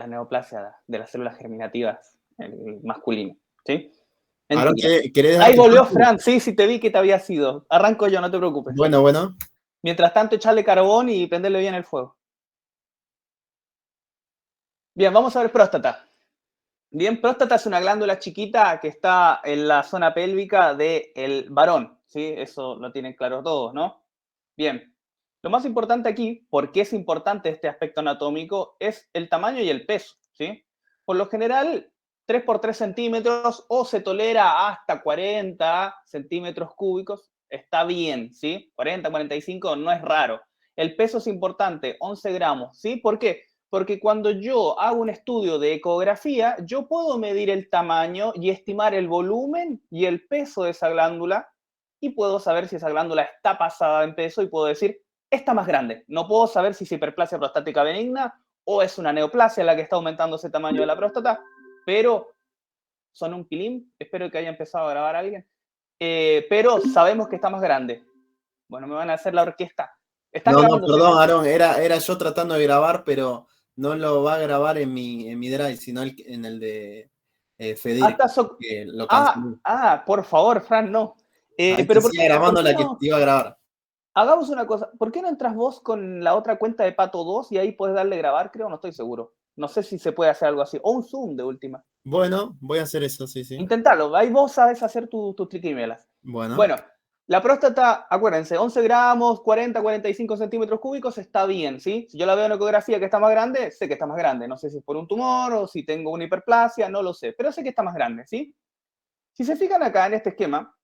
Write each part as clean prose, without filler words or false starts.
la neoplasia de las células germinativas, el masculino, ¿sí? Ahora, Mentira. ¿querés Ahí darte volvió tiempo? Fran, sí, te vi que te había ido. Arranco yo, no te preocupes. Bueno. Mientras tanto, echarle carbón y prenderle bien el fuego. Bien, vamos a ver próstata. Bien, próstata es una glándula chiquita que está en la zona pélvica del varón, ¿sí? Eso lo tienen claro todos, ¿no? Bien, lo más importante aquí, ¿por qué es importante este aspecto anatómico? Es el tamaño y el peso, ¿sí? Por lo general, 3 por 3 centímetros o se tolera hasta 40 centímetros cúbicos, está bien, ¿sí? 40, 45 no es raro. El peso es importante, 11 gramos, ¿sí? ¿Por qué? Porque cuando yo hago un estudio de ecografía, yo puedo medir el tamaño y estimar el volumen y el peso de esa glándula y puedo saber si esa glándula está pasada en peso y puedo decir, está más grande. No puedo saber si es hiperplasia prostática benigna o es una neoplasia la que está aumentando ese tamaño de la próstata, pero son un pilín, espero que haya empezado a grabar alguien, pero sabemos que está más grande. Bueno, me van a hacer la orquesta. ¿Estás No, grabando, perdón, cierto? Aaron, era yo tratando de grabar, pero no lo va a grabar en mi Drive, sino en el de Fedir, que lo cancelé. Por favor, Fran, no. Ahí te Pero sigue por grabando qué la que no? te iba a grabar. Hagamos una cosa. ¿Por qué no entras vos con la otra cuenta de Pato 2 y ahí puedes darle grabar? Creo, no estoy seguro. No sé si se puede hacer algo así. O un Zoom de última. Bueno, voy a hacer eso, sí. Intentalo. Ahí vos sabes hacer tus triquiñuelas. Bueno, Bueno, la próstata, acuérdense, 11 gramos, 40, 45 centímetros cúbicos está bien, ¿sí? Si yo la veo en ecografía que está más grande, sé que está más grande. No sé si es por un tumor o si tengo una hiperplasia, no lo sé. Pero sé que está más grande, ¿sí? Si se fijan acá en este esquema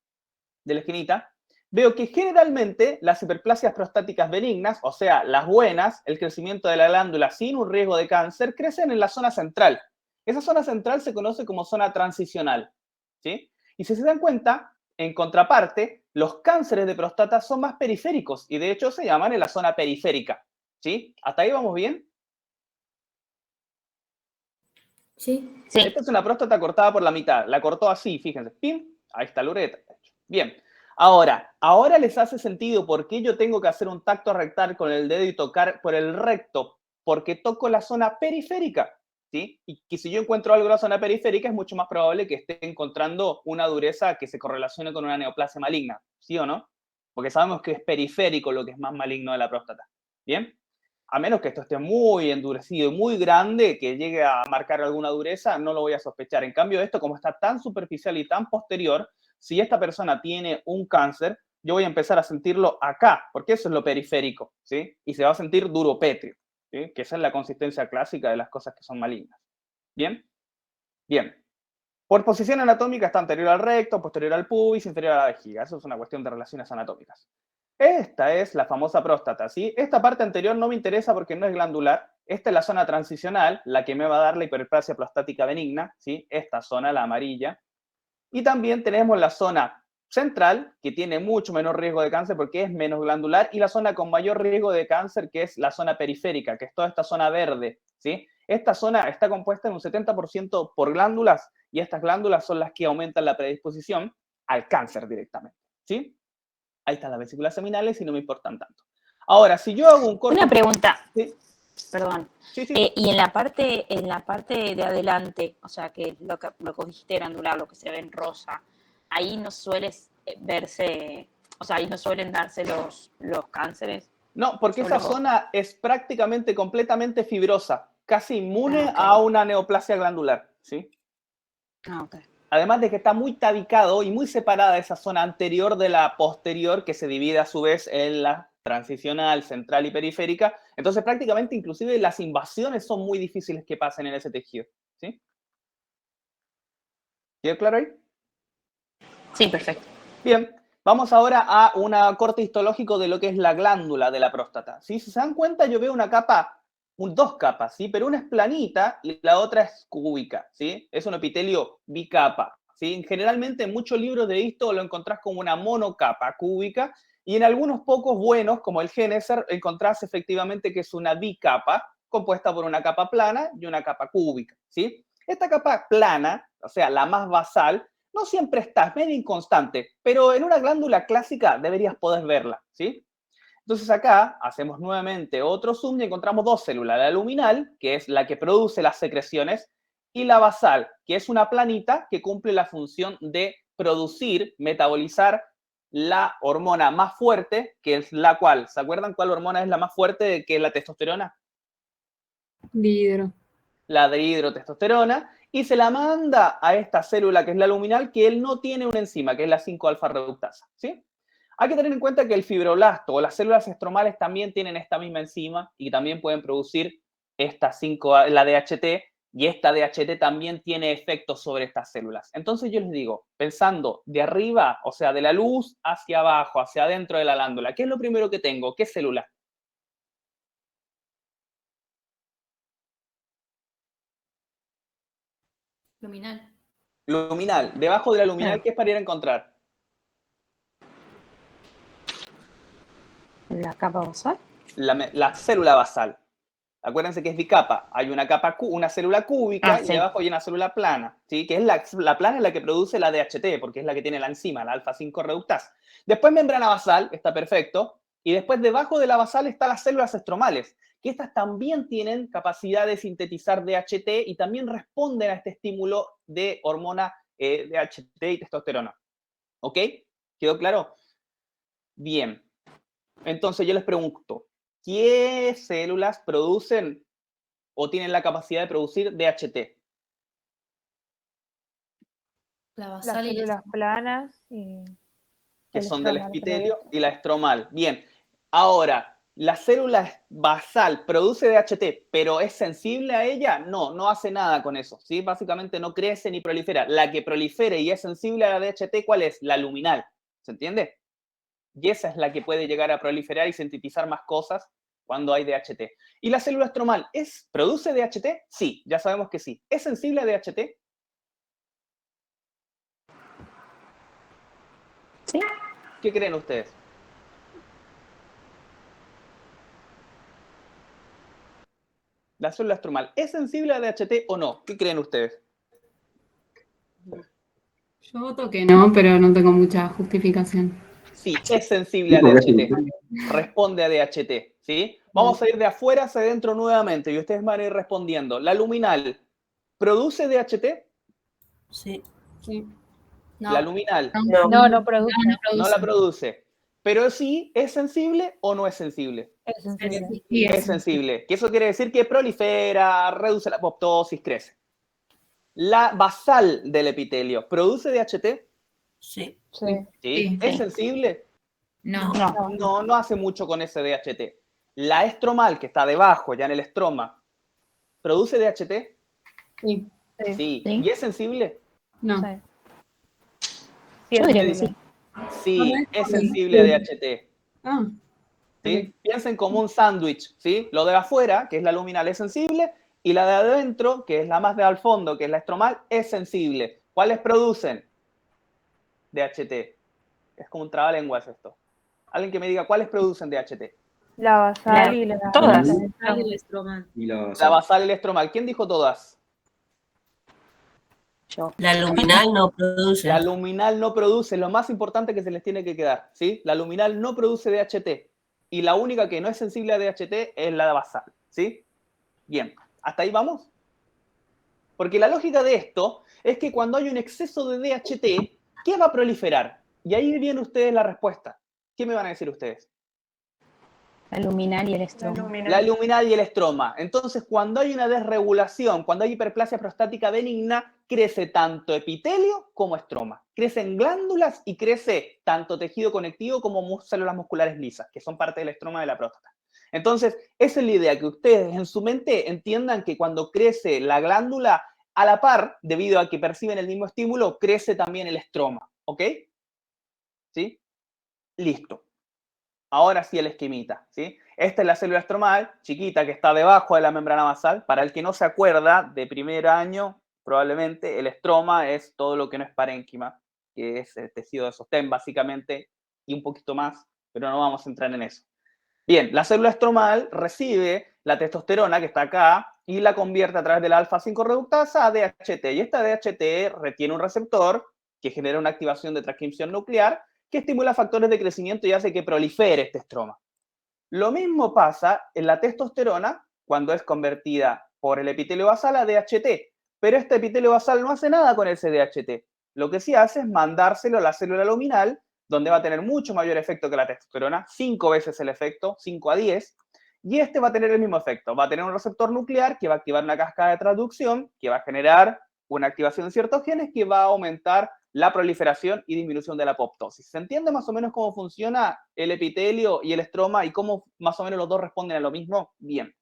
de la esquinita, veo que generalmente las hiperplasias prostáticas benignas, o sea, las buenas, el crecimiento de la glándula sin un riesgo de cáncer, crecen en la zona central. Esa zona central se conoce como zona transicional, ¿sí? Y si se dan cuenta, en contraparte, los cánceres de próstata son más periféricos y de hecho se llaman en la zona periférica, ¿sí? ¿Hasta ahí vamos bien? Sí. Esta es una próstata cortada por la mitad. La cortó así, fíjense. ¡Pim! Ahí está la uretra. Bien. Ahora les hace sentido por qué yo tengo que hacer un tacto rectal con el dedo y tocar por el recto, porque toco la zona periférica, ¿sí? Y que si yo encuentro algo en la zona periférica es mucho más probable que esté encontrando una dureza que se correlacione con una neoplasia maligna, ¿sí o no? Porque sabemos que es periférico lo que es más maligno de la próstata. ¿Bien? A menos que esto esté muy endurecido y muy grande, que llegue a marcar alguna dureza, no lo voy a sospechar. En cambio, esto como está tan superficial y tan posterior, si esta persona tiene un cáncer, yo voy a empezar a sentirlo acá, porque eso es lo periférico, ¿sí? Y se va a sentir duropétreo, ¿sí? Que esa es la consistencia clásica de las cosas que son malignas. ¿Bien? Bien. Por posición anatómica está anterior al recto, posterior al pubis, inferior a la vejiga. Eso es una cuestión de relaciones anatómicas. Esta es la famosa próstata, ¿sí? Esta parte anterior no me interesa porque no es glandular. Esta es la zona transicional, la que me va a dar la hiperplasia prostática benigna, ¿sí? Esta zona, la amarilla. Y también tenemos la zona central, que tiene mucho menor riesgo de cáncer porque es menos glandular, y la zona con mayor riesgo de cáncer, que es la zona periférica, que es toda esta zona verde, ¿sí? Esta zona está compuesta en un 70% por glándulas, y estas glándulas son las que aumentan la predisposición al cáncer directamente, ¿sí? Ahí están las vesículas seminales y no me importan tanto. Ahora, si yo hago un corte... Una pregunta. ¿Sí? Perdón. Sí. Y en la parte de adelante, o sea, que lo que dijiste granular, lo que se ve en rosa, ahí no suele verse, o sea, ahí no suelen darse los cánceres. No, porque esa zona es prácticamente completamente fibrosa, casi inmune a una neoplasia glandular, ¿sí? Ok. Además de que está muy tabicado y muy separada de esa zona anterior de la posterior, que se divide a su vez en la transicional, central y periférica. Entonces, prácticamente, inclusive, las invasiones son muy difíciles que pasen en ese tejido, ¿sí? ¿Quedó claro ahí? Sí, perfecto. Bien, vamos ahora a un corte histológico de lo que es la glándula de la próstata. ¿Sí? Si se dan cuenta, yo veo una capa, dos capas, ¿sí? Pero una es planita y la otra es cúbica, ¿sí? Es un epitelio bicapa, ¿sí? Generalmente en muchos libros de histo lo encontrás como una monocapa cúbica y en algunos pocos buenos, como el Geneser, encontrás efectivamente que es una bicapa compuesta por una capa plana y una capa cúbica, ¿sí? Esta capa plana, o sea, la más basal, no siempre está, es medio inconstante, pero en una glándula clásica deberías poder verla, ¿sí? Entonces acá hacemos nuevamente otro zoom y encontramos dos células, la luminal, que es la que produce las secreciones, y la basal, que es una planita que cumple la función de producir, metabolizar la hormona más fuerte, que es la cual, ¿se acuerdan cuál hormona es la más fuerte, que es la testosterona? Dihidro. La dihidrotestosterona, y se la manda a esta célula que es la luminal, que él no tiene una enzima, que es la 5-alfa reductasa, ¿sí? Hay que tener en cuenta que el fibroblasto o las células estromales también tienen esta misma enzima y también pueden producir la DHT, y esta DHT también tiene efectos sobre estas células. Entonces yo les digo, pensando de arriba, o sea, de la luz hacia abajo, hacia adentro de la glándula, ¿qué es lo primero que tengo? ¿Qué célula? Luminal. Luminal. Debajo de la luminal, ¿qué es para ir a encontrar? ¿La capa basal? La célula basal. Acuérdense que es bicapa. Hay una capa, una célula cúbica y abajo hay una célula plana, ¿sí? Que es la plana es la que produce la DHT, porque es la que tiene la enzima, la alfa-5 reductasa. Después membrana basal, está perfecto. Y después debajo de la basal están las células estromales, que estas también tienen capacidad de sintetizar DHT y también responden a este estímulo de hormona DHT y testosterona. ¿Ok? ¿Quedó claro? Bien. Entonces yo les pregunto, ¿qué células producen o tienen la capacidad de producir DHT? La Las basal y células planas y Que el son del estromal, epitelio creo. y la estromal. Bien, ahora, ¿la célula basal produce DHT, pero es sensible a ella? No, no hace nada con eso, ¿sí? Básicamente no crece ni prolifera. La que prolifera y es sensible a la DHT, ¿cuál es? La luminal, ¿se entiende? Y esa es la que puede llegar a proliferar y sintetizar más cosas cuando hay DHT. ¿Y la célula estromal produce DHT? Sí, ya sabemos que sí. ¿Es sensible a DHT? Sí. ¿Qué creen ustedes? La célula estromal, ¿es sensible a DHT o no? ¿Qué creen ustedes? Yo voto que no, pero no tengo mucha justificación. Sí, es sensible a DHT. Responde a DHT, ¿sí? Vamos a ir de afuera hacia adentro nuevamente y ustedes van a ir respondiendo. ¿La luminal produce DHT? Sí. Sí. No. La luminal No produce. no la produce. Pero sí, ¿es sensible o no es sensible? Es sensible. Sí, Es sensible. Que eso quiere decir que prolifera, reduce la apoptosis, crece. La basal del epitelio, ¿produce DHT? Sí. Sí. ¿Sí? ¿Es sensible? No. No hace mucho con ese DHT. La estromal, que está debajo, ya en el estroma, ¿produce DHT? Sí. Sí. ¿Y es sensible? No. Sí. Yo diría que sí. Sí, es sensible a DHT. Ah, ¿Sí? Piensen como un sándwich, ¿sí? Lo de afuera, que es la luminal, es sensible, y la de adentro, que es la más de al fondo, que es la estromal, es sensible. ¿Cuáles producen DHT? Es como un trabalenguas esto. Alguien que me diga cuáles producen DHT. La basal y la... Todas. La basal y la estromal. ¿Quién dijo todas? Yo. La luminal no produce. La luminal no produce, lo más importante que se les tiene que quedar, ¿sí? La luminal no produce DHT y la única que no es sensible a DHT es la basal, ¿sí? Bien, ¿hasta ahí vamos? Porque la lógica de esto es que cuando hay un exceso de DHT, ¿qué va a proliferar? Y ahí viene ustedes la respuesta. ¿Qué me van a decir ustedes? La luminal y el estroma. La luminal y el estroma. Entonces, cuando hay una desregulación, cuando hay hiperplasia prostática benigna, crece tanto epitelio como estroma. Crecen glándulas y crece tanto tejido conectivo como células musculares lisas, que son parte del estroma de la próstata. Entonces, esa es la idea, que ustedes en su mente entiendan que cuando crece la glándula, a la par, debido a que perciben el mismo estímulo, crece también el estroma. ¿Ok? ¿Sí? Listo. Ahora sí el esquemita, ¿sí? Esta es la célula estromal, chiquita, que está debajo de la membrana basal. Para el que no se acuerda, de primer año, probablemente el estroma es todo lo que no es parénquima, que es el tejido de sostén, básicamente, y un poquito más, pero no vamos a entrar en eso. Bien, la célula estromal recibe la testosterona, que está acá, y la convierte a través de la alfa-5 reductasa a DHT. Y esta DHT retiene un receptor que genera una activación de transcripción nuclear que estimula factores de crecimiento y hace que prolifere este estroma. Lo mismo pasa en la testosterona cuando es convertida por el epitelio basal a DHT, pero este epitelio basal no hace nada con ese DHT. Lo que sí hace es mandárselo a la célula luminal, donde va a tener mucho mayor efecto que la testosterona, 5 veces el efecto, 5 a 10, y este va a tener el mismo efecto. Va a tener un receptor nuclear que va a activar una cascada de transducción, que va a generar una activación de ciertos genes que va a aumentar la proliferación y disminución de la apoptosis. ¿Se entiende más o menos cómo funciona el epitelio y el estroma y cómo más o menos los dos responden a lo mismo? Bien.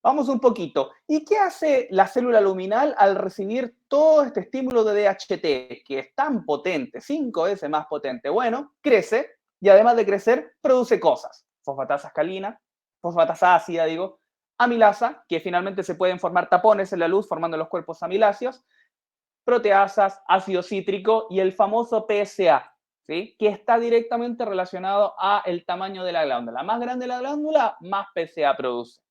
Vamos un poquito. ¿Y qué hace la célula luminal al recibir todo este estímulo de DHT, que es tan potente, 5 veces más potente? Bueno, crece y además de crecer, produce cosas. Fosfatasa escalina, fosfatasa ácida, digo, amilasa, que finalmente se pueden formar tapones en la luz formando los cuerpos amiláceos, proteasas, ácido cítrico y el famoso PSA, ¿sí? Que está directamente relacionado a el tamaño de la glándula. Más grande la glándula, más PSA produce.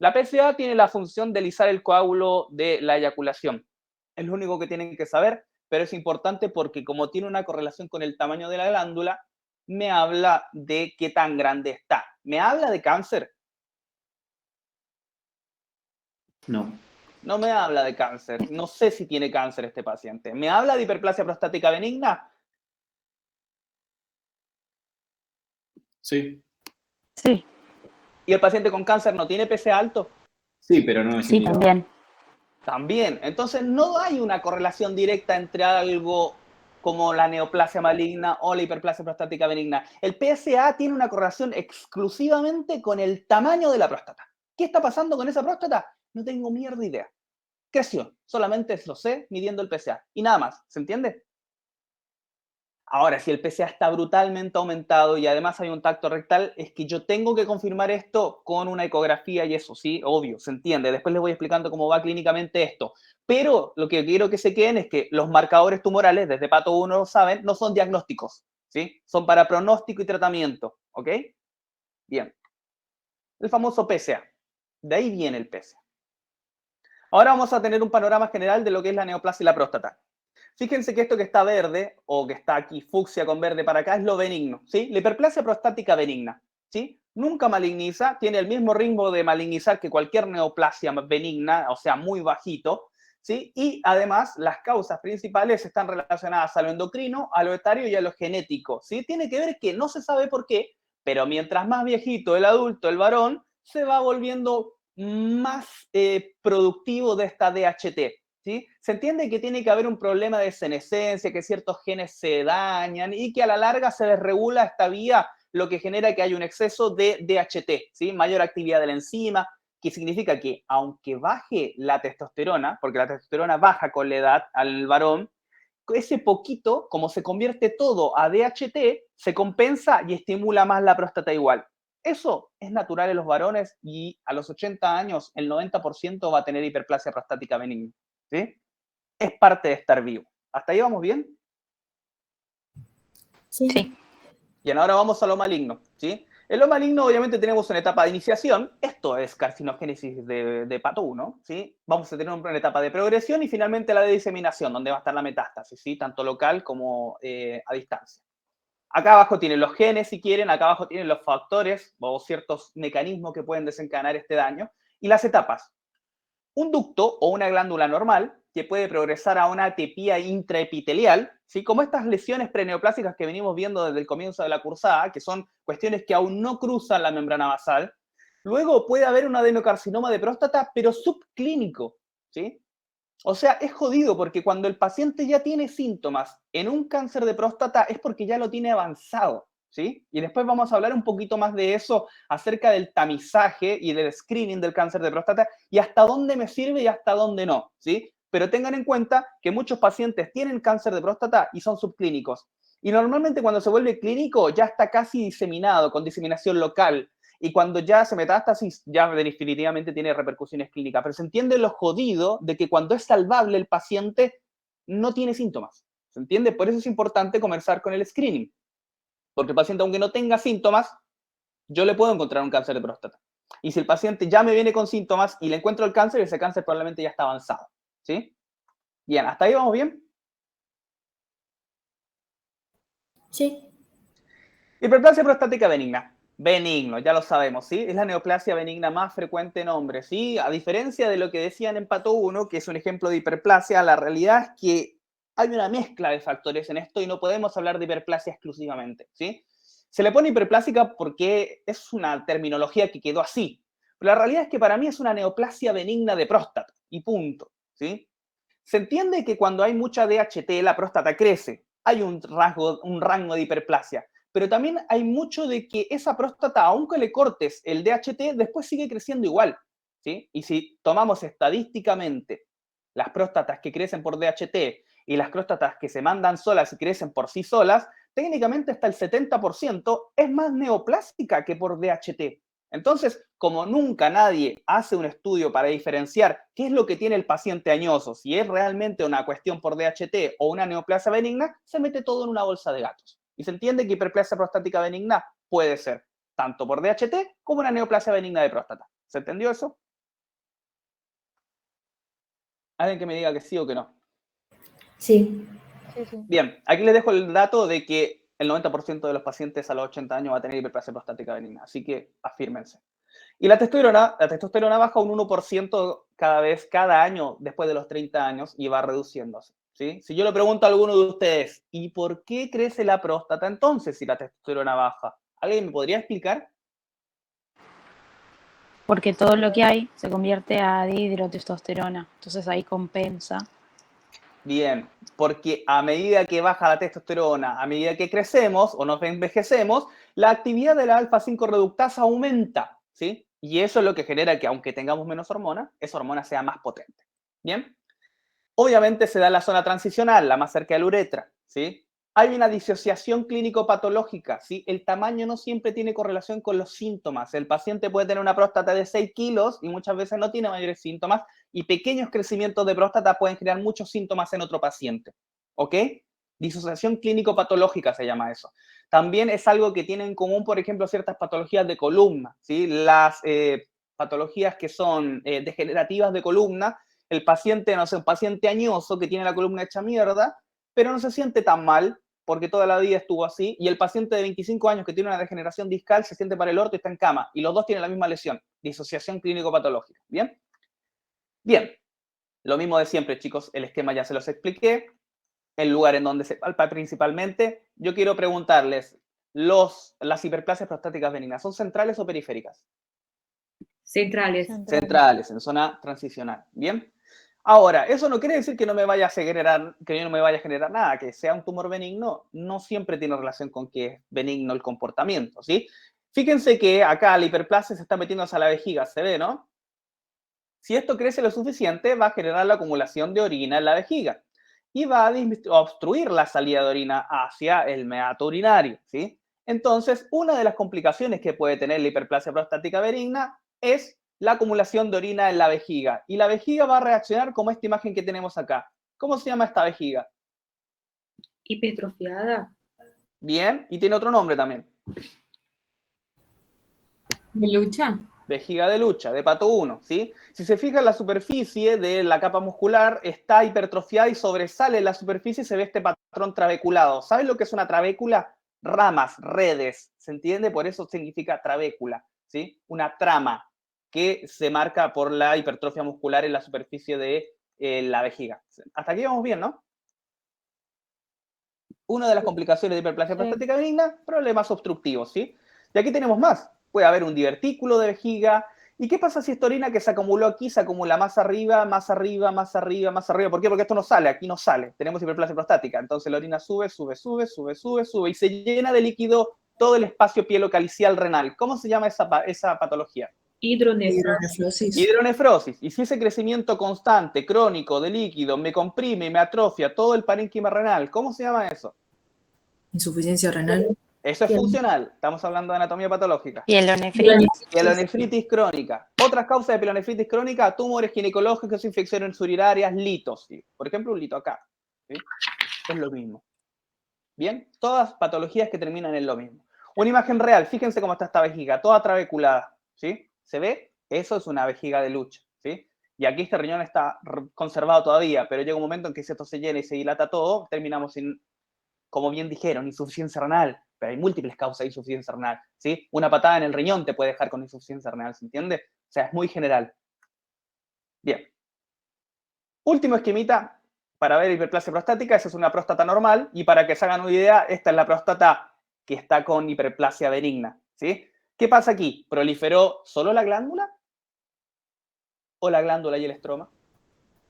La PSA tiene la función de lisar el coágulo de la eyaculación. Es lo único que tienen que saber, pero es importante porque como tiene una correlación con el tamaño de la glándula, me habla de qué tan grande está. ¿Me habla de cáncer? No. No me habla de cáncer. No sé si tiene cáncer este paciente. ¿Me habla de hiperplasia prostática benigna? Sí. Sí, ¿Y el paciente con cáncer no tiene PSA alto? Sí, pero no es sí, indicado. también. También. Entonces no hay una correlación directa entre algo como la neoplasia maligna o la hiperplasia prostática benigna. El PSA tiene una correlación exclusivamente con el tamaño de la próstata. ¿Qué está pasando con esa próstata? No tengo mierda idea. Creció. Solamente lo sé midiendo el PSA. Y nada más. ¿Se entiende? Ahora, si el PSA está brutalmente aumentado y además hay un tacto rectal, es que yo tengo que confirmar esto con una ecografía y eso, sí, obvio, se entiende. Después les voy explicando cómo va clínicamente esto. Pero lo que quiero que se queden es que los marcadores tumorales, desde Pato 1 lo saben, no son diagnósticos, ¿sí? Son para pronóstico y tratamiento, ¿ok? Bien. El famoso PSA. De ahí viene el PSA. Ahora vamos a tener un panorama general de lo que es la neoplasia y la próstata. Fíjense que esto que está verde, o que está aquí fucsia con verde para acá, es lo benigno, ¿sí? La hiperplasia prostática benigna, ¿sí? Nunca maligniza, tiene el mismo ritmo de malignizar que cualquier neoplasia benigna, o sea, muy bajito, ¿sí? Y además, las causas principales están relacionadas a lo endocrino, a lo etario y a lo genético, ¿sí? Tiene que ver que no se sabe por qué, pero mientras más viejito el adulto, el varón, se va volviendo más productivo de esta DHT, ¿sí? Se entiende que tiene que haber un problema de senescencia, que ciertos genes se dañan y que a la larga se desregula esta vía, lo que genera que haya un exceso de DHT, ¿sí? Mayor actividad de la enzima, que significa que aunque baje la testosterona, porque la testosterona baja con la edad al varón, ese poquito, como se convierte todo a DHT, se compensa y estimula más la próstata igual. Eso es natural en los varones y a los 80 años el 90% va a tener hiperplasia prostática benigna. ¿Sí? Es parte de estar vivo. ¿Hasta ahí vamos bien? Sí. Sí. Bien, ahora vamos a lo maligno. ¿Sí? En lo maligno, obviamente, tenemos una etapa de iniciación. Esto es carcinogénesis de Pato 1. ¿Sí? Vamos a tener una etapa de progresión y finalmente la de diseminación, donde va a estar la metástasis, ¿sí? Tanto local como a distancia. Acá abajo tienen los genes, si quieren. Acá abajo tienen los factores o ciertos mecanismos que pueden desencadenar este daño. Y las etapas. Un ducto o una glándula normal que puede progresar a una atipía intraepitelial, ¿sí? Como estas lesiones preneoplásicas que venimos viendo desde el comienzo de la cursada, que son cuestiones que aún no cruzan la membrana basal. Luego puede haber un adenocarcinoma de próstata, pero subclínico, ¿sí? O sea, es jodido porque cuando el paciente ya tiene síntomas en un cáncer de próstata es porque ya lo tiene avanzado, ¿sí? Y después vamos a hablar un poquito más de eso acerca del tamizaje y del screening del cáncer de próstata y hasta dónde me sirve y hasta dónde no, ¿sí? Pero tengan en cuenta que muchos pacientes tienen cáncer de próstata y son subclínicos. Y normalmente cuando se vuelve clínico ya está casi diseminado, con diseminación local. Y cuando ya hace metástasis, ya definitivamente tiene repercusiones clínicas. Pero se entiende lo jodido de que cuando es salvable el paciente no tiene síntomas. ¿Se entiende? Por eso es importante comenzar con el screening. Porque el paciente, aunque no tenga síntomas, yo le puedo encontrar un cáncer de próstata. Y si el paciente ya me viene con síntomas y le encuentro el cáncer, ese cáncer probablemente ya está avanzado. ¿Sí? Bien, ¿hasta ahí vamos bien? Sí. Hiperplasia prostática benigna. benigno, ya lo sabemos, ¿sí? Es la neoplasia benigna más frecuente en hombres, ¿sí? A diferencia de lo que decían en Pato 1, que es un ejemplo de hiperplasia, la realidad es que hay una mezcla de factores en esto y no podemos hablar de hiperplasia exclusivamente, ¿sí? Se le pone hiperplásica porque es una terminología que quedó así, pero la realidad es que para mí es una neoplasia benigna de próstata, y punto, ¿sí? Se entiende que cuando hay mucha DHT, la próstata crece, hay un rango de hiperplasia, pero también hay mucho de que esa próstata, aunque le cortes el DHT, después sigue creciendo igual, ¿sí? Y si tomamos estadísticamente las próstatas que crecen por DHT y las próstatas que se mandan solas y crecen por sí solas, técnicamente hasta el 70% es más neoplásica que por DHT. Entonces, como nunca nadie hace un estudio para diferenciar qué es lo que tiene el paciente añoso, si es realmente una cuestión por DHT o una neoplasia benigna, se mete todo en una bolsa de gatos. Y se entiende que hiperplasia prostática benigna puede ser tanto por DHT como una neoplasia benigna de próstata. ¿Se entendió eso? Alguien que me diga que sí o que no. Sí. Sí, sí. Bien, aquí les dejo el dato de que el 90% de los pacientes a los 80 años va a tener hiperplasia prostática benigna, así que afírmense. Y la testosterona baja un 1% cada año después de los 30 años y va reduciéndose, ¿sí? Si yo le pregunto a alguno de ustedes, ¿y por qué crece la próstata entonces si la testosterona baja? ¿Alguien me podría explicar? Porque todo lo que hay se convierte a dihidrotestosterona, entonces ahí compensa. Bien, porque a medida que baja la testosterona, a medida que crecemos o nos envejecemos, la actividad de la alfa-5 reductasa aumenta, ¿sí? Y eso es lo que genera que aunque tengamos menos hormona, esa hormona sea más potente. Bien, obviamente se da en la zona transicional, la más cerca de la uretra, ¿sí? Hay una disociación clínico-patológica, ¿sí? El tamaño no siempre tiene correlación con los síntomas. El paciente puede tener una próstata de 6 kilos y muchas veces no tiene mayores síntomas y pequeños crecimientos de próstata pueden generar muchos síntomas en otro paciente, ¿ok? Disociación clínico-patológica se llama eso. También es algo que tienen en común, por ejemplo, ciertas patologías de columna, ¿sí? Las patologías que son degenerativas de columna, el paciente, no sé, un paciente añoso que tiene la columna hecha mierda, pero no se siente tan mal porque toda la vida estuvo así, y el paciente de 25 años que tiene una degeneración discal se siente para el orto y está en cama, y los dos tienen la misma lesión, disociación clínico-patológica. ¿Bien? Bien. Lo mismo de siempre, chicos, el esquema ya se los expliqué, el lugar en donde se palpa principalmente. Yo quiero preguntarles, las hiperplasias prostáticas benignas, ¿son centrales o periféricas? Centrales. Centrales, en zona transicional. ¿Bien? Ahora, eso no quiere decir que no me vaya a generar, que yo no me vaya a generar nada, que sea un tumor benigno, no siempre tiene relación con que es benigno el comportamiento, ¿sí? Fíjense que acá la hiperplasia se está metiendo hacia la vejiga, se ve, ¿no? Si esto crece lo suficiente, va a generar la acumulación de orina en la vejiga y va a obstruir la salida de orina hacia el meato urinario, ¿sí? Entonces, una de las complicaciones que puede tener la hiperplasia prostática benigna es la acumulación de orina en la vejiga. Y la vejiga va a reaccionar como esta imagen que tenemos acá. ¿Cómo se llama esta vejiga? Hipertrofiada. Bien, y tiene otro nombre también. ¿De lucha? Vejiga de lucha, de Pato 1, ¿sí? Si se fija en la superficie de la capa muscular, está hipertrofiada y sobresale en la superficie y se ve este patrón trabeculado. ¿Sabes lo que es una trabécula? Ramas, redes, ¿se entiende? Por eso significa trabécula, ¿sí? Una trama que se marca por la hipertrofia muscular en la superficie de la vejiga. Hasta aquí vamos bien, ¿no? Una de las complicaciones de hiperplasia prostática benigna, problemas obstructivos, ¿sí? Y aquí tenemos más. Puede haber un divertículo de vejiga. ¿Y qué pasa si esta orina que se acumuló aquí se acumula más arriba, más arriba, más arriba, más arriba? ¿Por qué? Porque esto no sale, aquí no sale. Tenemos hiperplasia prostática. Entonces la orina sube, sube, sube, sube, sube, sube y se llena de líquido todo el espacio pielocalicial renal. ¿Cómo se llama esa patología? Hidronefrosis. Hidronefrosis. Y si ese crecimiento constante, crónico de líquido me comprime y me atrofia todo el parénquima renal, ¿cómo se llama eso? Insuficiencia renal. Eso es funcional. Estamos hablando de anatomía patológica. Pielonefritis. Pielonefritis crónica. Otras causas de pielonefritis crónica, tumores ginecológicos, infecciones urinarias, litos. ¿Sí? Por ejemplo, un lito acá. ¿Sí? Es lo mismo. Bien, todas patologías que terminan en lo mismo. Una imagen real, fíjense cómo está esta vejiga, toda trabeculada. ¿Sí? ¿Se ve? Eso es una vejiga de lucha. ¿Sí? Y aquí este riñón está conservado todavía, pero llega un momento en que si esto se llena y se dilata todo, terminamos sin como bien dijeron, insuficiencia renal, pero hay múltiples causas de insuficiencia renal, ¿sí? Una patada en el riñón te puede dejar con insuficiencia renal, ¿se entiende? O sea, es muy general. Bien. Último esquemita para ver hiperplasia prostática. Esa es una próstata normal, y para que se hagan una idea, esta es la próstata que está con hiperplasia benigna, ¿sí? ¿Qué pasa aquí? ¿Proliferó solo la glándula o la glándula y el estroma?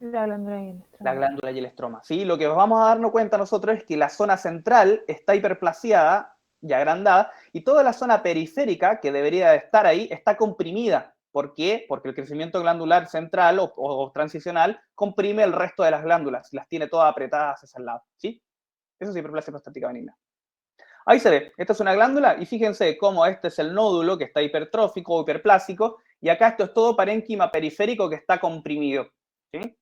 La glándula y el estroma. La glándula y el estroma, ¿sí? Lo que vamos a darnos cuenta nosotros es que la zona central está hiperplasiada y agrandada, y toda la zona periférica, que debería de estar ahí, está comprimida. ¿Por qué? Porque el crecimiento glandular central o transicional comprime el resto de las glándulas, las tiene todas apretadas hacia el lado, ¿sí? Eso es hiperplasia prostática benigna. Ahí se ve, esta es una glándula, y fíjense cómo este es el nódulo que está hipertrófico o hiperplásico, y acá esto es todo parénquima periférico que está comprimido, ¿sí?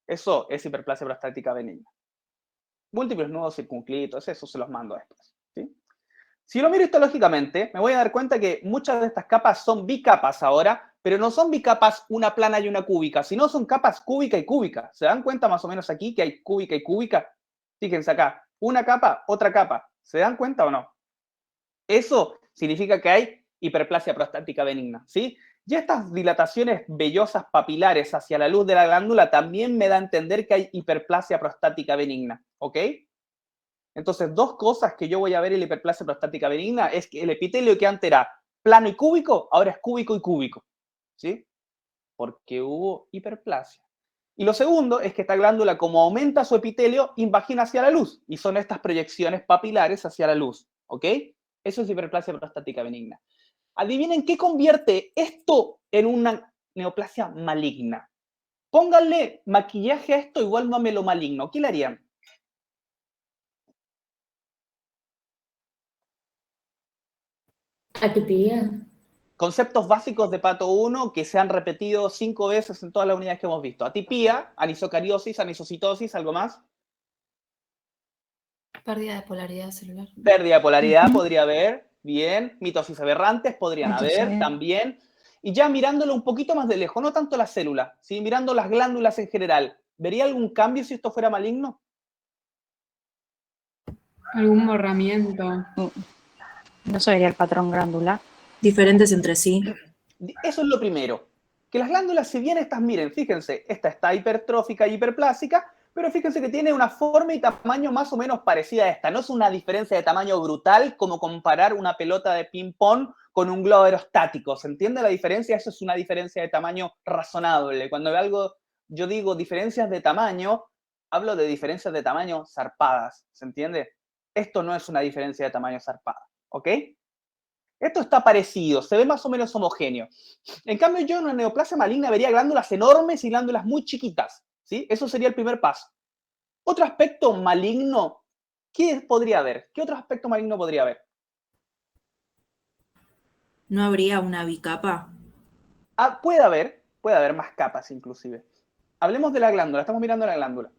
Eso es hiperplasia prostática benigna. Múltiples nudos circunscritos, eso se los mando después, ¿sí? Si lo miro histológicamente, me voy a dar cuenta que muchas de estas capas son bicapas ahora, pero no son bicapas una plana y una cúbica, sino son capas cúbica y cúbica. ¿Se dan cuenta más o menos aquí que hay cúbica y cúbica? Fíjense acá, una capa, otra capa. ¿Se dan cuenta o no? Eso significa que hay hiperplasia prostática benigna, ¿sí? Y estas dilataciones vellosas papilares hacia la luz de la glándula también me da a entender que hay hiperplasia prostática benigna, ¿ok? Entonces, dos cosas que yo voy a ver en la hiperplasia prostática benigna es que el epitelio que antes era plano y cúbico, ahora es cúbico y cúbico, ¿sí? Porque hubo hiperplasia. Y lo segundo es que esta glándula, como aumenta su epitelio, invagina hacia la luz, y son estas proyecciones papilares hacia la luz, ¿ok? Eso es hiperplasia prostática benigna. Adivinen qué convierte esto en una neoplasia maligna. Pónganle maquillaje a esto, igual no me lo maligno. ¿Qué le harían? Atipía. Conceptos básicos de pato 1 que se han repetido 5 veces en todas las unidades que hemos visto. Atipía, anisocariosis, anisocitosis, ¿algo más? Pérdida de polaridad celular. Pérdida de polaridad podría haber, bien. Mitosis aberrantes podrían haber también. Y ya mirándolo un poquito más de lejos, no tanto la célula, ¿sí? Mirando las glándulas en general, ¿vería algún cambio si esto fuera maligno? Algún borramiento. No se vería el patrón glandular. Diferentes entre sí. Eso es lo primero. Que las glándulas, si bien estas, miren, fíjense, esta está hipertrófica y hiperplásica, pero fíjense que tiene una forma y tamaño más o menos parecida a esta. No es una diferencia de tamaño brutal como comparar una pelota de ping-pong con un globo aerostático. ¿Se entiende la diferencia? Eso es una diferencia de tamaño razonable. Cuando veo algo, yo digo diferencias de tamaño, hablo de diferencias de tamaño zarpadas. ¿Se entiende? Esto no es una diferencia de tamaño zarpada. ¿Ok? Esto está parecido, se ve más o menos homogéneo. En cambio, yo en una neoplasia maligna vería glándulas enormes y glándulas muy chiquitas, ¿sí? Eso sería el primer paso. Otro aspecto maligno, ¿qué podría haber? ¿Qué otro aspecto maligno podría haber? ¿No habría una bicapa? Ah, puede haber más capas inclusive. Hablemos de la glándula, estamos mirando la glándula.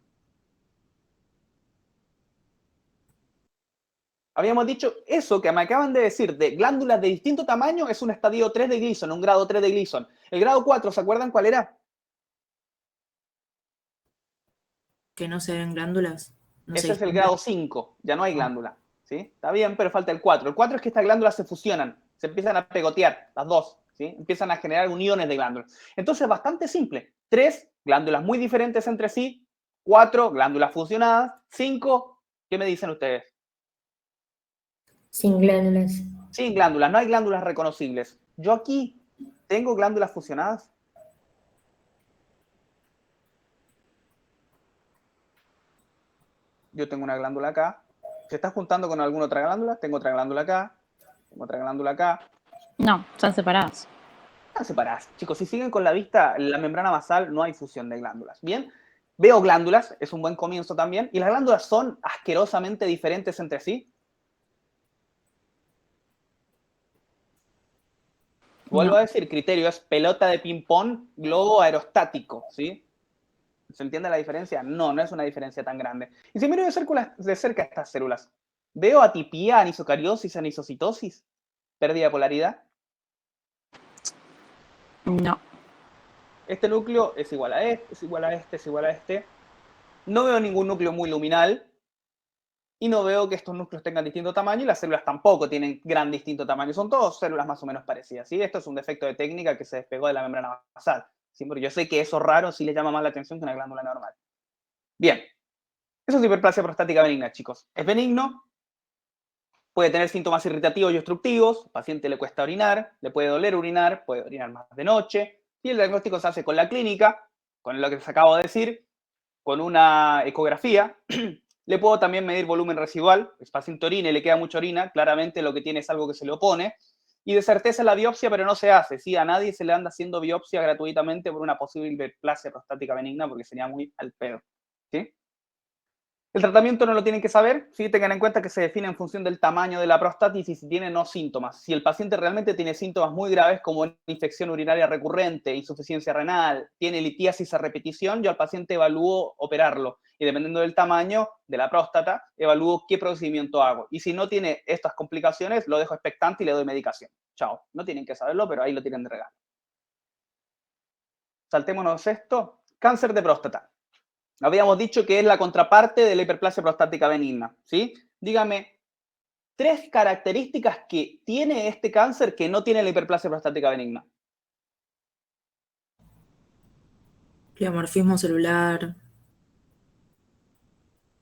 Habíamos dicho eso que me acaban de decir, de glándulas de distinto tamaño, es un estadio 3 de Gleason, un grado 3 de Gleason. El grado 4, ¿se acuerdan cuál era? ¿Que no se ven glándulas? No Ese se es el distinguen. grado 5, ya no hay glándula, ¿sí? Está bien, pero falta el 4. El 4 es que estas glándulas se fusionan, se empiezan a pegotear, las dos, ¿sí? Empiezan a generar uniones de glándulas. Entonces, bastante simple. 3 glándulas muy diferentes entre sí, 4 glándulas fusionadas, 5, ¿qué me dicen ustedes? Sin glándulas. Sin glándulas, no hay glándulas reconocibles. Yo aquí tengo glándulas fusionadas. Yo tengo una glándula acá. ¿Se está juntando con alguna otra glándula? Tengo otra glándula acá. Tengo otra glándula acá. No, están separadas. Están separadas. Chicos, si siguen con la vista, la membrana basal no hay fusión de glándulas. Bien, veo glándulas, es un buen comienzo también. ¿Y las glándulas son asquerosamente diferentes entre sí? Vuelvo a decir, criterio es pelota de ping-pong, globo aerostático, ¿sí? ¿Se entiende la diferencia? No, no es una diferencia tan grande. Y si miro de cerca estas células, ¿veo atipía, anisocariosis, anisocitosis? ¿Pérdida de polaridad? No. Este núcleo es igual a este, es igual a este, es igual a este. No veo ningún núcleo muy luminal. y no veo que estos núcleos tengan distinto tamaño y las células tampoco tienen gran distinto tamaño. Son todas células más o menos parecidas, ¿sí? Esto es un defecto de técnica que se despegó de la membrana basal, ¿sí? Porque yo sé que eso raro sí le llama más la atención que una glándula normal. Bien. Eso es hiperplasia prostática benigna, chicos. Es benigno, puede tener síntomas irritativos y obstructivos, al paciente le cuesta orinar, le puede doler orinar, puede orinar más de noche, y el diagnóstico se hace con la clínica, con lo que les acabo de decir, con una ecografía. Le puedo también medir volumen residual, el paciente orina y le queda mucha orina, claramente lo que tiene es algo que se le opone, y de certeza la biopsia, pero no se hace, ¿sí? A nadie se le anda haciendo biopsia gratuitamente por una posible hiperplasia prostática benigna, porque sería muy al pedo, ¿sí? El tratamiento no lo tienen que saber, ¿sí? Tengan en cuenta que se define en función del tamaño de la próstatis y si tiene o no síntomas. Si el paciente realmente tiene síntomas muy graves como infección urinaria recurrente, insuficiencia renal, tiene litiasis a repetición, yo al paciente evalúo operarlo. Y dependiendo del tamaño de la próstata, evalúo qué procedimiento hago. Y si no tiene estas complicaciones, lo dejo expectante y le doy medicación. Chao. No tienen que saberlo, pero ahí lo tienen de regalo. Saltémonos esto. Cáncer de próstata. Habíamos dicho que es la contraparte de la hiperplasia prostática benigna, ¿sí? Dígame 3 características que tiene este cáncer que no tiene la hiperplasia prostática benigna. Pleomorfismo celular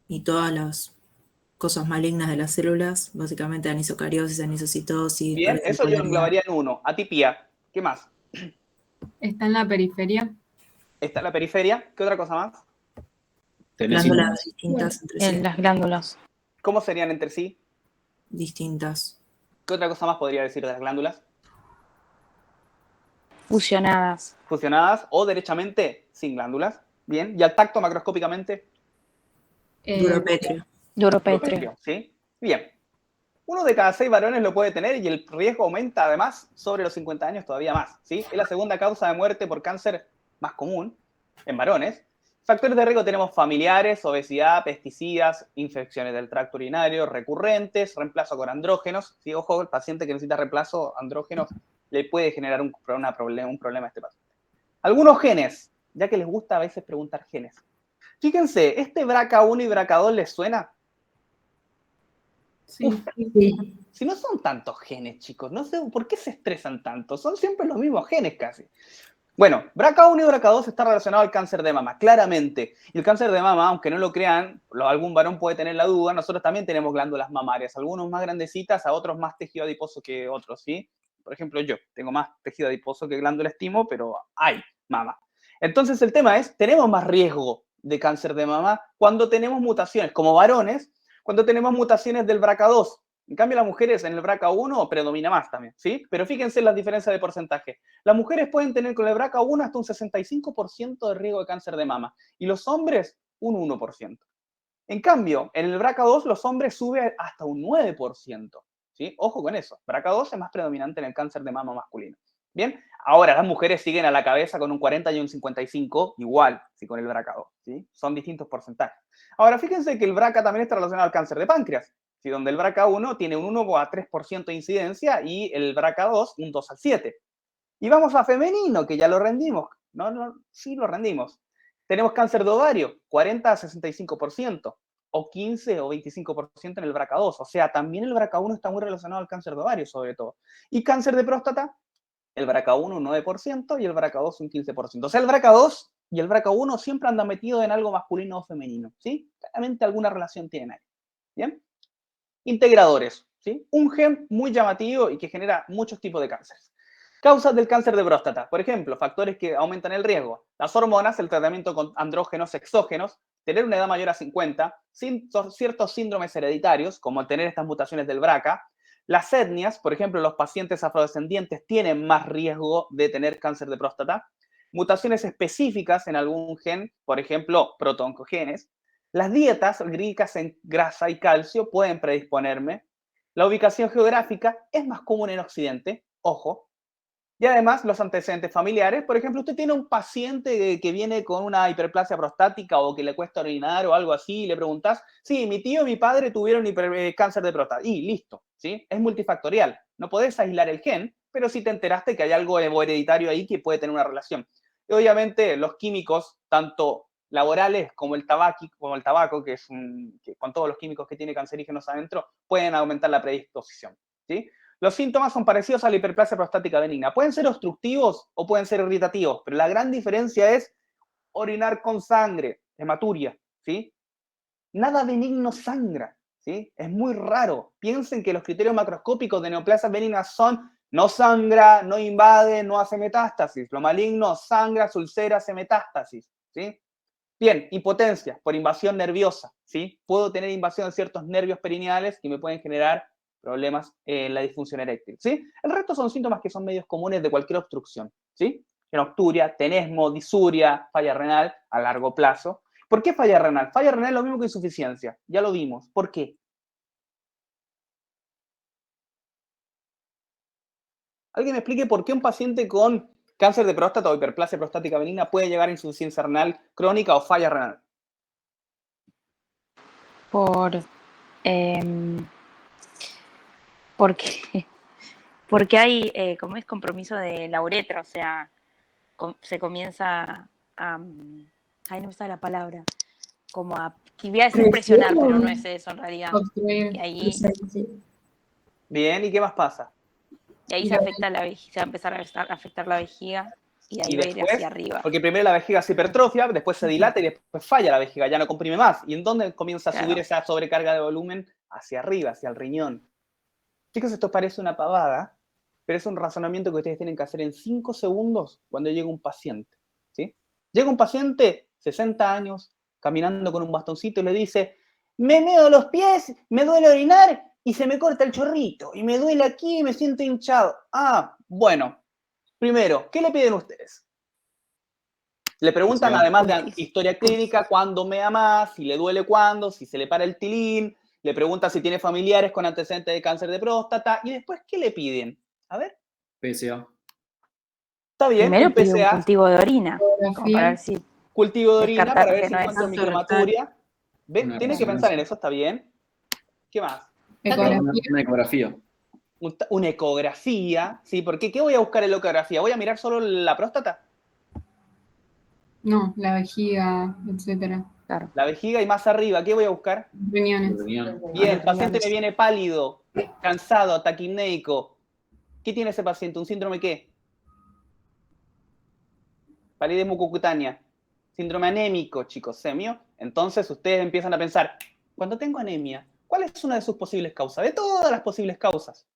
y todas las cosas malignas de las células, básicamente anisocariosis, anisocitosis, Bien, eso yo parasitolaridad. englobaría en 1. Atipia. ¿Qué más? Está en la periferia. Está en la periferia. ¿Qué otra cosa más? Tener Glándulas síntomas. distintas entre sí. En las glándulas. ¿Cómo serían entre sí? Distintas. ¿Qué otra cosa más podría decir de las glándulas? Fusionadas. Fusionadas o derechamente sin glándulas. Bien. ¿Y al tacto macroscópicamente? Duropétreo. Duropétreo. ¿Sí? Bien. 1 de cada 6 varones lo puede tener y el riesgo aumenta además sobre los 50 años todavía más, ¿sí? Es la segunda causa de muerte por cáncer más común en varones. Factores de riesgo tenemos familiares, obesidad, pesticidas, infecciones del tracto urinario recurrentes, reemplazo con andrógenos. ¿Sí? Ojo, el paciente que necesita reemplazo andrógenos le puede generar un problema a este paciente. Algunos genes, ya que les gusta a veces preguntar genes. Fíjense, ¿este BRCA1 y BRCA2 les suena? Sí. Si no son tantos genes, chicos, no sé por qué se estresan tanto, son siempre los mismos genes casi. Bueno, BRCA1 y BRCA2 está relacionado al cáncer de mama, claramente. Y el cáncer de mama, aunque no lo crean, algún varón puede tener la duda, nosotros también tenemos glándulas mamarias, algunos más grandecitas, a otros más tejido adiposo que otros, ¿sí? Por ejemplo, yo tengo más tejido adiposo que glándula estimo, pero hay mama. Entonces el tema es, tenemos más riesgo de cáncer de mama cuando tenemos mutaciones, como varones, cuando tenemos mutaciones del BRCA2. En cambio, las mujeres en el BRCA1 predomina más también, ¿sí? Pero fíjense las diferencias de porcentaje. Las mujeres pueden tener con el BRCA1 hasta un 65% de riesgo de cáncer de mama y los hombres un 1%. En cambio, en el BRCA2 los hombres suben hasta un 9%, ¿sí? Ojo con eso. BRCA2 es más predominante en el cáncer de mama masculino. Bien, ahora las mujeres siguen a la cabeza con un 40 y un 55, igual, sí, con el BRCA2, ¿sí? Son distintos porcentajes. Ahora, fíjense que el BRCA también está relacionado al cáncer de páncreas, ¿sí? Donde el BRCA1 tiene un 1 a 3% de incidencia y el BRCA2 un 2 al 7. Y vamos a femenino, que ya lo rendimos. No, sí lo rendimos. Tenemos cáncer de ovario, 40 a 65%, o 15 o 25% en el BRCA2. O sea, también el BRCA1 está muy relacionado al cáncer de ovario, sobre todo. Y cáncer de próstata, el BRCA1 un 9% y el BRCA2 un 15%. O sea, el BRCA2 y el BRCA1 siempre andan metidos en algo masculino o femenino, ¿sí? Claramente alguna relación tienen ahí. ¿Bien? Integradores, ¿sí? Un gen muy llamativo y que genera muchos tipos de cánceres. Causas del cáncer de próstata. Por ejemplo, factores que aumentan el riesgo. Las hormonas, el tratamiento con andrógenos exógenos, tener una edad mayor a 50, ciertos síndromes hereditarios, como tener estas mutaciones del BRCA. Las etnias, por ejemplo, los pacientes afrodescendientes tienen más riesgo de tener cáncer de próstata. Mutaciones específicas en algún gen, por ejemplo, protooncogenes. Las dietas ricas en grasa y calcio pueden predisponerme. La ubicación geográfica es más común en Occidente, ojo. Y además los antecedentes familiares, por ejemplo, usted tiene un paciente que viene con una hiperplasia prostática o que le cuesta orinar o algo así y le preguntas, sí, mi tío y mi padre tuvieron cáncer de próstata y listo, ¿sí? Es multifactorial, no podés aislar el gen, pero sí te enteraste que hay algo hereditario ahí que puede tener una relación. Y obviamente los químicos, tanto laborales como el tabaco, que con todos los químicos que tiene cancerígenos adentro, pueden aumentar la predisposición, ¿sí? Los síntomas son parecidos a la hiperplasia prostática benigna. Pueden ser obstructivos o pueden ser irritativos, pero la gran diferencia es orinar con sangre, hematuria, ¿sí? Nada benigno sangra, ¿sí? Es muy raro. Piensen que los criterios macroscópicos de neoplasias benignas son no sangra, no invade, no hace metástasis. Lo maligno sangra, se ulcera, hace metástasis, ¿sí? Bien, impotencia por invasión nerviosa, ¿sí? Puedo tener invasión de ciertos nervios perineales que me pueden generar problemas en la disfunción eréctil, ¿sí? El resto son síntomas que son medios comunes de cualquier obstrucción, ¿sí? Nocturia, tenesmo, disuria, falla renal a largo plazo. ¿Por qué falla renal? Falla renal es lo mismo que insuficiencia, ya lo vimos. ¿Por qué? ¿Alguien me explique por qué un paciente con cáncer de próstata o hiperplasia prostática benigna puede llegar a insuficiencia renal crónica o falla renal? Porque hay, como es compromiso de la uretra, o sea, se comienza a, ay, no me sale la palabra, como a, que voy a decir presionar, pero no es eso en realidad. Obstruir. Y ahí, Bien, ¿y qué más pasa? y ahí se afecta la vejiga, se va a empezar a afectar la vejiga y ahí Y va a ir después, hacia arriba. porque primero la vejiga se hipertrofia, después se dilata y después falla la vejiga, ya no comprime más. ¿Y en dónde comienza a Claro. subir esa sobrecarga de volumen? Hacia arriba, hacia el riñón. Chicos, esto parece una pavada, pero es un razonamiento que ustedes tienen que hacer en 5 segundos cuando llega un paciente, ¿sí? Llega un paciente, 60 años, caminando con un bastoncito y le dice, me meo los pies, me duele orinar y se me corta el chorrito, y me duele aquí y me siento hinchado. Ah, bueno, primero, ¿qué le piden ustedes? Le preguntan, además de historia clínica, cuándo mea más, si le duele cuándo, si se le para el tilín, le preguntan si tiene familiares con antecedentes de cáncer de próstata, y después, ¿qué le piden? A ver. PSA. Está bien, Primero un pido un PSA, cultivo de orina, como para ver si cultivo de orina, descartar para ver que si no es encuentro Tanto micromaturia. ¿Ves? Una Tienes que pensar en eso, está bien. ¿Qué más? Ecografía. Una ecografía. Una ecografía, ¿sí? Porque ¿qué voy a buscar en la ecografía? ¿Voy a mirar solo la próstata? No, la vejiga, etcétera. claro. La vejiga y más arriba, ¿qué voy a buscar? Riñones. Riñón. Bien, el Los paciente me riñones. viene pálido, cansado, taquimneico. ¿Qué tiene ese paciente? ¿Un síndrome qué? Palidez mucocutánea. Síndrome anémico, chicos, semio. Entonces ustedes empiezan a pensar, cuando tengo anemia, ¿cuál es una de sus posibles causas? De todas las posibles causas.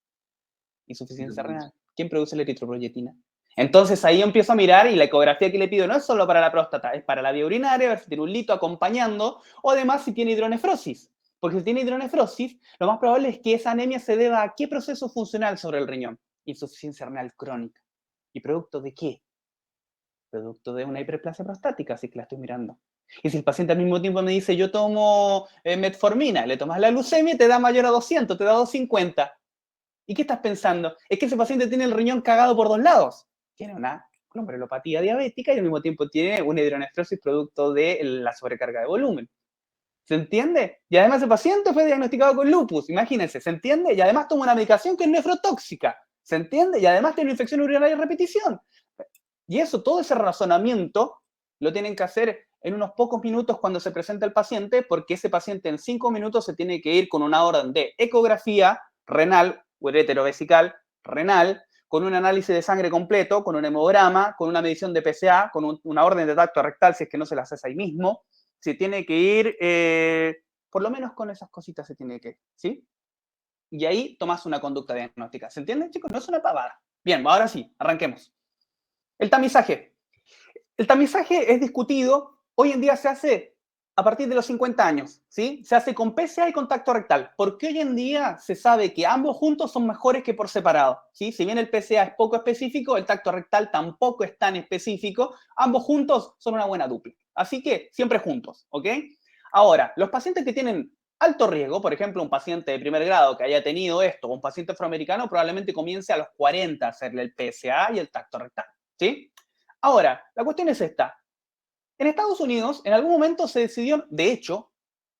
Insuficiencia renal. ¿Quién produce la eritroproyetina? Entonces ahí yo empiezo a mirar y la ecografía que le pido no es solo para la próstata, es para la vía urinaria, ver si tiene un lito acompañando, o además si tiene hidronefrosis. Porque si tiene hidronefrosis, lo más probable es que esa anemia se deba a qué proceso funcional sobre el riñón. Insuficiencia renal crónica. ¿Y producto de qué? Producto de una hiperplasia prostática, así que la estoy mirando. Y si el paciente al mismo tiempo me dice, yo tomo metformina, le tomas la glucemia y te da mayor a 200, te da 250. ¿Y qué estás pensando? Es que ese paciente tiene el riñón cagado por dos lados. Tiene una glomerulopatía diabética y al mismo tiempo tiene una hidronefrosis producto de la sobrecarga de volumen. ¿Se entiende? Y además ese paciente fue diagnosticado con lupus, imagínense, ¿se entiende? Y además toma una medicación que es nefrotóxica, ¿se entiende? Y además tiene una infección urinaria de repetición. Y eso, todo ese razonamiento, lo tienen que hacer en unos pocos minutos cuando se presenta el paciente, porque ese paciente en 5 minutos se tiene que ir con una orden de ecografía renal, ureterovesical, renal, con un análisis de sangre completo, con un hemograma, con una medición de PSA, con una orden de tacto rectal, si es que no se la haces ahí mismo. Se tiene que ir, por lo menos con esas cositas se tiene que ir, ¿sí? Y ahí tomas una conducta diagnóstica. ¿Se entiende, chicos? No es una pavada. Bien, ahora sí, arranquemos. El tamizaje. El tamizaje es discutido, hoy en día se hace a partir de los 50 años, ¿sí? Se hace con PSA y con tacto rectal, porque hoy en día se sabe que ambos juntos son mejores que por separado, ¿sí? Si bien el PSA es poco específico, el tacto rectal tampoco es tan específico, ambos juntos son una buena dupla. Así que siempre juntos, ¿ok? Ahora, los pacientes que tienen alto riesgo, por ejemplo, un paciente de primer grado que haya tenido esto, un paciente afroamericano, probablemente comience a los 40 a hacerle el PSA y el tacto rectal, ¿sí? Ahora, la cuestión es esta. En Estados Unidos, en algún momento se decidió, de hecho,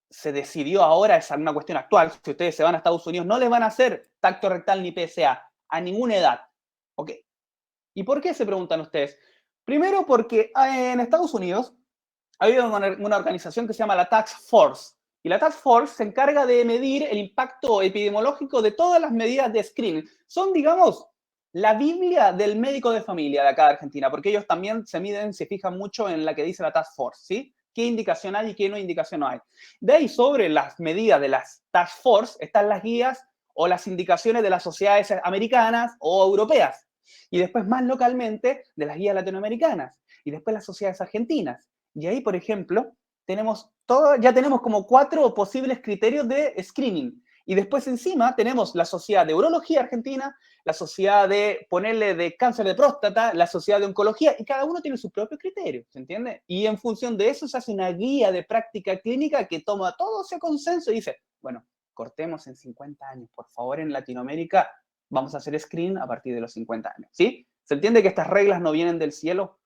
se decidió ahora, es una cuestión actual, si ustedes se van a Estados Unidos, no les van a hacer tacto rectal ni PSA a ninguna edad. ¿Ok? ¿Y por qué se preguntan ustedes? Primero porque en Estados Unidos Hay una organización que se llama la Task Force. Y la Task Force se encarga de medir el impacto epidemiológico de todas las medidas de screening. Son, digamos, la Biblia del médico de familia de acá de Argentina, porque ellos también se fijan mucho en la que dice la Task Force, ¿sí? ¿Qué indicación hay y qué no indicación hay? De ahí, sobre las medidas de las Task Force, están las guías o las indicaciones de las sociedades americanas o europeas. Y después, más localmente, de las guías latinoamericanas. Y después las sociedades argentinas. Y ahí, por ejemplo, ya tenemos como 4 posibles criterios de screening. Y después encima tenemos la Sociedad de Urología Argentina, la Sociedad de Cáncer de Próstata, la Sociedad de Oncología, y cada uno tiene su propio criterio, ¿se entiende? Y en función de eso se hace una guía de práctica clínica que toma todo ese consenso y dice, bueno, cortemos en 50 años, por favor, en Latinoamérica vamos a hacer screening a partir de los 50 años, ¿sí? ¿Se entiende que estas reglas no vienen del cielo?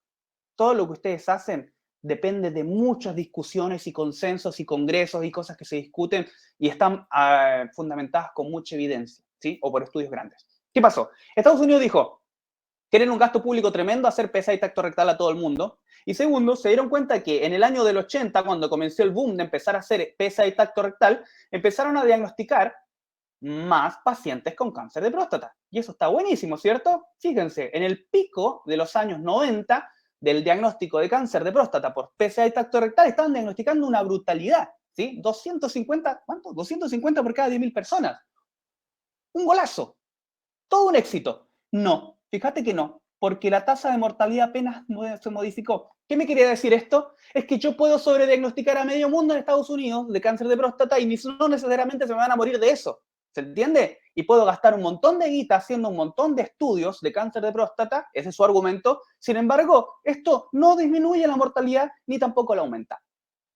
Todo lo que ustedes hacen depende de muchas discusiones y consensos y congresos y cosas que se discuten y están fundamentadas con mucha evidencia, ¿sí? O por estudios grandes. ¿Qué pasó? Estados Unidos dijo, quieren un gasto público tremendo, hacer PSA y tacto rectal a todo el mundo. Y segundo, se dieron cuenta que en el año del 80, cuando comenzó el boom de empezar a hacer PSA y tacto rectal, empezaron a diagnosticar más pacientes con cáncer de próstata. Y eso está buenísimo, ¿cierto? Fíjense, en el pico de los años 90, del diagnóstico de cáncer de próstata por PSA y tacto rectal, estaban diagnosticando una brutalidad, ¿sí? 250, ¿cuánto? 250 por cada 10.000 personas. Un golazo. Todo un éxito. No, fíjate que no, porque la tasa de mortalidad apenas se modificó. ¿Qué me quería decir esto? Es que yo puedo sobrediagnosticar a medio mundo en Estados Unidos de cáncer de próstata y no necesariamente se me van a morir de eso. ¿Se entiende? Y puedo gastar un montón de guita haciendo un montón de estudios de cáncer de próstata, ese es su argumento. Sin embargo, esto no disminuye la mortalidad ni tampoco la aumenta.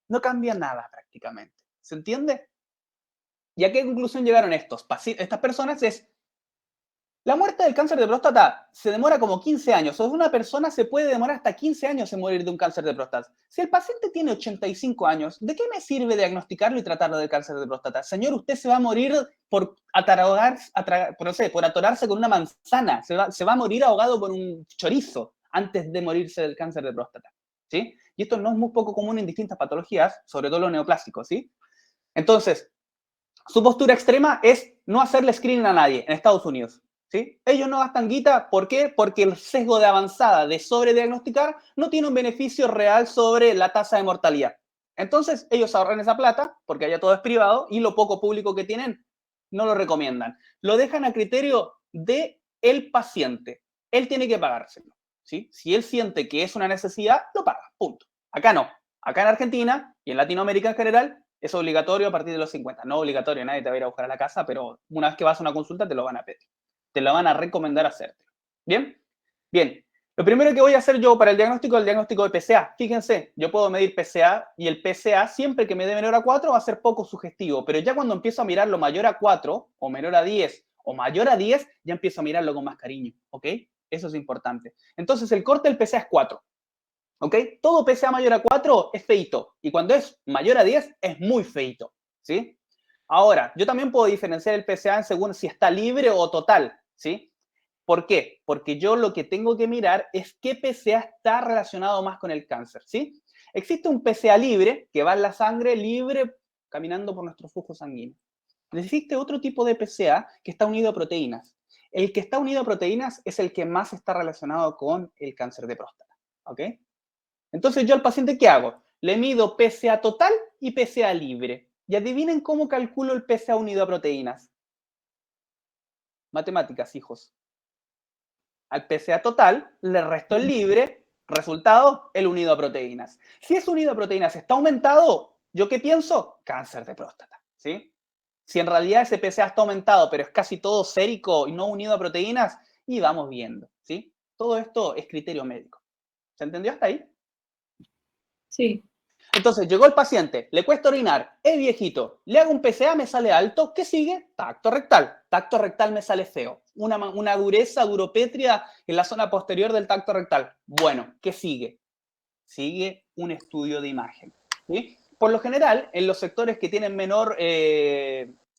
No cambia nada prácticamente. ¿Se entiende? ¿Y a qué conclusión llegaron estas personas? La muerte del cáncer de próstata se demora como 15 años. O sea, una persona se puede demorar hasta 15 años en morir de un cáncer de próstata. Si el paciente tiene 85 años, ¿de qué me sirve diagnosticarlo y tratarlo del cáncer de próstata? Señor, usted se va a morir por atorarse con una manzana. Se va a morir ahogado por un chorizo antes de morirse del cáncer de próstata, ¿sí? Y esto no es muy poco común en distintas patologías, sobre todo los neoplásicos, ¿sí? Entonces, su postura extrema es no hacerle screening a nadie en Estados Unidos. ¿Sí? Ellos no gastan guita, ¿por qué? Porque el sesgo de avanzada de sobrediagnosticar no tiene un beneficio real sobre la tasa de mortalidad. Entonces, ellos ahorran esa plata, porque allá todo es privado, y lo poco público que tienen no lo recomiendan. Lo dejan a criterio del paciente. Él tiene que pagárselo, ¿sí? Si él siente que es una necesidad, lo paga, punto. Acá no. Acá en Argentina y en Latinoamérica en general, es obligatorio a partir de los 50. No obligatorio, nadie te va a ir a buscar a la casa, pero una vez que vas a una consulta te lo van a pedir. Te la van a recomendar hacerte. ¿Bien? Bien. Lo primero que voy a hacer yo para el diagnóstico de PSA. Fíjense, yo puedo medir PSA y el PSA siempre que me dé menor a 4 va a ser poco sugestivo, pero ya cuando empiezo a mirarlo mayor a 4 o menor a 10 o mayor a 10, ya empiezo a mirarlo con más cariño, ¿ok? Eso es importante. Entonces, el corte del PSA es 4, ¿ok? Todo PSA mayor a 4 es feito y cuando es mayor a 10 es muy feito, ¿sí? Ahora, yo también puedo diferenciar el PSA según si está libre o total, ¿sí? ¿Por qué? Porque yo lo que tengo que mirar es qué PSA está relacionado más con el cáncer, ¿sí? Existe un PSA libre, que va en la sangre libre caminando por nuestro flujo sanguíneo. Existe otro tipo de PSA que está unido a proteínas. El que está unido a proteínas es el que más está relacionado con el cáncer de próstata, ¿ok? Entonces, yo al paciente, ¿qué hago? Le mido PSA total y PSA libre. Y adivinen cómo calculo el PSA unido a proteínas. Matemáticas, hijos. Al PSA total le resto el libre, resultado, el unido a proteínas. Si ese unido a proteínas está aumentado, ¿yo qué pienso? Cáncer de próstata, ¿sí? Si en realidad ese PSA está aumentado, pero es casi todo sérico y no unido a proteínas, y vamos viendo, ¿sí? Todo esto es criterio médico. ¿Se entendió hasta ahí? Sí. Entonces, llegó el paciente, le cuesta orinar, es viejito, le hago un PSA, me sale alto, ¿qué sigue? Tacto rectal. Tacto rectal me sale feo. Una dureza, duropetria en la zona posterior del tacto rectal. Bueno, ¿qué sigue? Sigue un estudio de imagen, ¿sí? Por lo general, en los sectores que tienen menor